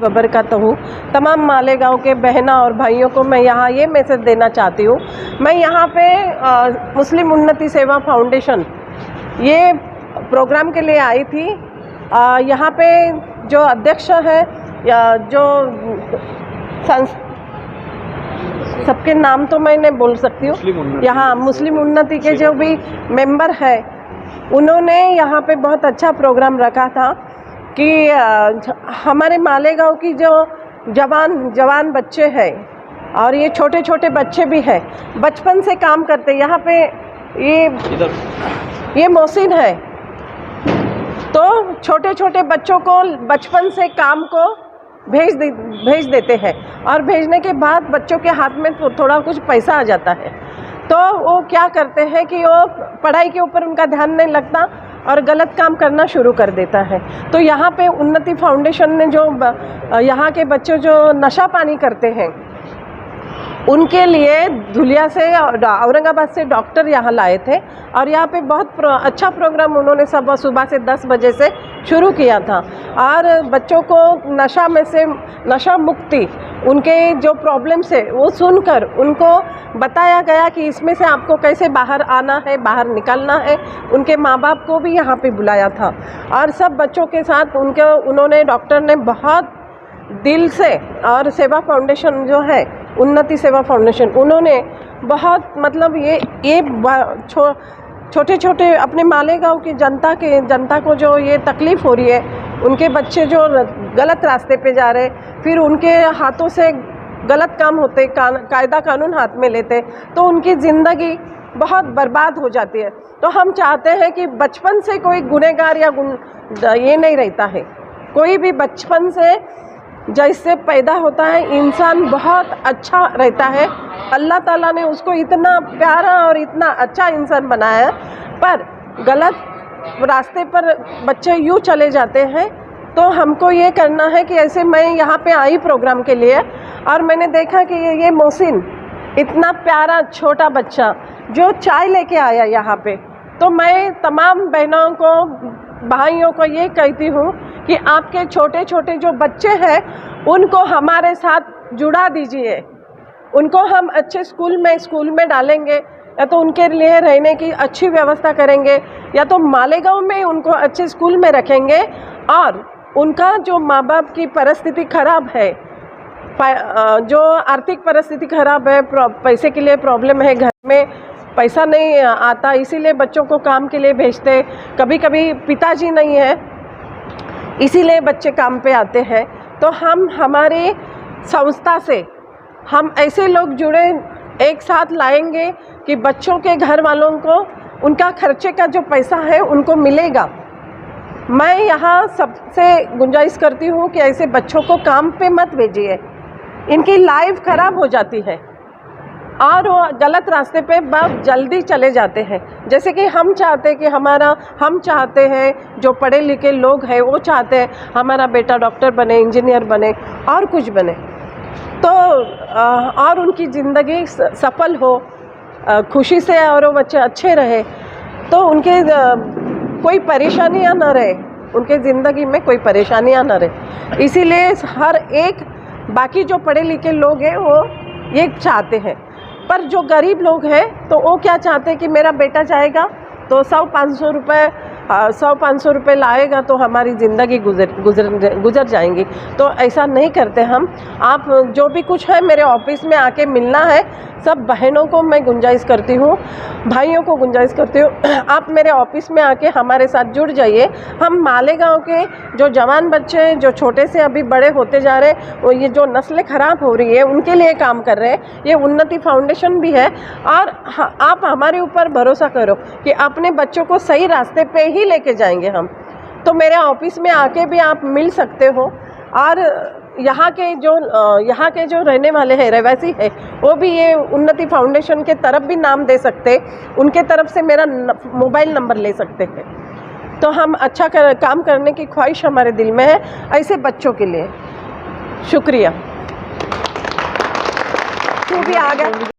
वबरकातहू। तमाम मालेगांव के बहना और भाइयों को मैं यहाँ ये मैसेज देना चाहती हूँ। मैं यहाँ पे मुस्लिम उन्नति सेवा फाउंडेशन ये प्रोग्राम के लिए आई थी। यहाँ पे जो अध्यक्ष है या जो सबके नाम तो मैं नहीं बोल सकती हूँ, यहाँ मुस्लिम उन्नति के जो भी मेंबर है उन्होंने यहाँ पे बहुत अच्छा प्रोग्राम रखा था कि हमारे मालेगांव की जो जवान बच्चे हैं और ये छोटे छोटे बच्चे भी हैं, बचपन से काम करते। यहाँ पे ये मोहसिन है, तो छोटे छोटे बच्चों को बचपन से काम को भेज देते हैं और भेजने के बाद बच्चों के हाथ में थोड़ा कुछ पैसा आ जाता है, तो वो क्या करते हैं कि वो पढ़ाई के ऊपर उनका ध्यान नहीं लगता और गलत काम करना शुरू कर देता है। तो यहाँ पे उन्नति फाउंडेशन ने जो यहाँ के बच्चे जो नशा पानी करते हैं उनके लिए धुलिया से औरंगाबाद से डॉक्टर यहाँ लाए थे और यहाँ पे बहुत अच्छा प्रोग्राम उन्होंने सुबह से 10 बजे से शुरू किया था और बच्चों को नशा में से नशा मुक्ति उनके जो प्रॉब्लम्स है वो सुनकर उनको बताया गया कि इसमें से आपको कैसे बाहर आना है, बाहर निकलना है। उनके माँ बाप को भी यहाँ पे बुलाया था और सब बच्चों के साथ उन्होंने डॉक्टर ने बहुत दिल से और सेवा फाउंडेशन जो है उन्नति सेवा फाउंडेशन उन्होंने बहुत मतलब ये छोटे छोटे अपने मालेगांव की जनता को जो ये तकलीफ़ हो रही है, उनके बच्चे जो गलत रास्ते पे जा रहे, फिर उनके हाथों से गलत काम होते, कायदा कानून हाथ में लेते, तो उनकी ज़िंदगी बहुत बर्बाद हो जाती है। तो हम चाहते हैं कि बचपन से कोई गुनहगार या ये नहीं रहता है। कोई भी बचपन से जैसे पैदा होता है इंसान बहुत अच्छा रहता है। अल्लाह ताला ने उसको इतना प्यारा और इतना अच्छा इंसान बनाया है, पर गलत रास्ते पर बच्चे यूँ चले जाते हैं। तो हमको ये करना है कि ऐसे मैं यहाँ पे आई प्रोग्राम के लिए और मैंने देखा कि ये मोहसिन इतना प्यारा छोटा बच्चा जो चाय लेके आया यहाँ पे, तो मैं तमाम बहनों को भाइयों को ये कहती हूँ कि आपके छोटे छोटे जो बच्चे हैं उनको हमारे साथ जुड़ा दीजिए। उनको हम अच्छे स्कूल में डालेंगे या तो उनके लिए रहने की अच्छी व्यवस्था करेंगे या तो मालेगांव में उनको अच्छे स्कूल में रखेंगे। और उनका जो माँ बाप की परिस्थिति ख़राब है, जो आर्थिक परिस्थिति ख़राब है, पैसे के लिए प्रॉब्लम है, घर में पैसा नहीं आता, इसीलिए बच्चों को काम के लिए भेजते। कभी कभी पिताजी नहीं है, इसीलिए बच्चे काम पे आते हैं। तो हम हमारी संस्था से हम ऐसे लोग जुड़े एक साथ लाएंगे कि बच्चों के घर वालों को उनका खर्चे का जो पैसा है उनको मिलेगा। मैं यहाँ सबसे गुंजाइश करती हूँ कि ऐसे बच्चों को काम पे मत भेजिए, इनकी लाइफ ख़राब हो जाती है और वो गलत रास्ते पे बहुत जल्दी चले जाते हैं। जैसे कि हम चाहते हैं जो पढ़े लिखे लोग हैं वो चाहते हैं हमारा बेटा डॉक्टर बने, इंजीनियर बने और कुछ बने, तो और उनकी ज़िंदगी सफल हो, खुशी से और वो बच्चे अच्छे रहे, तो उनके कोई परेशानियां न रहे, उनके ज़िंदगी में कोई परेशानियां न रहे। इसीलिए हर एक बाकी जो पढ़े लिखे लोग हैं वो ये चाहते हैं, पर जो गरीब लोग हैं तो वो क्या चाहते हैं कि मेरा बेटा जाएगा तो 100-500 रुपये लाएगा तो हमारी ज़िंदगी गुजर जाएंगी। तो ऐसा नहीं करते हम। आप जो भी कुछ है मेरे ऑफिस में आके मिलना है। सब बहनों को मैं गुंजाइश करती हूँ, भाइयों को गुंजाइश करती हूँ, आप मेरे ऑफिस में आके हमारे साथ जुड़ जाइए। हम मालेगांव के जो जवान बच्चे हैं जो छोटे से अभी बड़े होते जा रहे हैं, वो ये जो नस्लें ख़राब हो रही है उनके लिए काम कर रहे हैं। ये उन्नति फाउंडेशन भी है और आप हमारे ऊपर भरोसा करो कि अपने बच्चों को सही रास्ते पे ही लेके जाएंगे हम। तो मेरे ऑफिस में आके भी आप मिल सकते हो और यहाँ के जो रहने वाले हैं, रहवासी है, वो भी ये उन्नति फाउंडेशन के तरफ भी नाम दे सकते, उनके तरफ से मेरा मोबाइल नंबर ले सकते हैं। तो हम अच्छा काम करने की ख्वाहिश हमारे दिल में है ऐसे बच्चों के लिए। शुक्रिया। तू भी आ गया।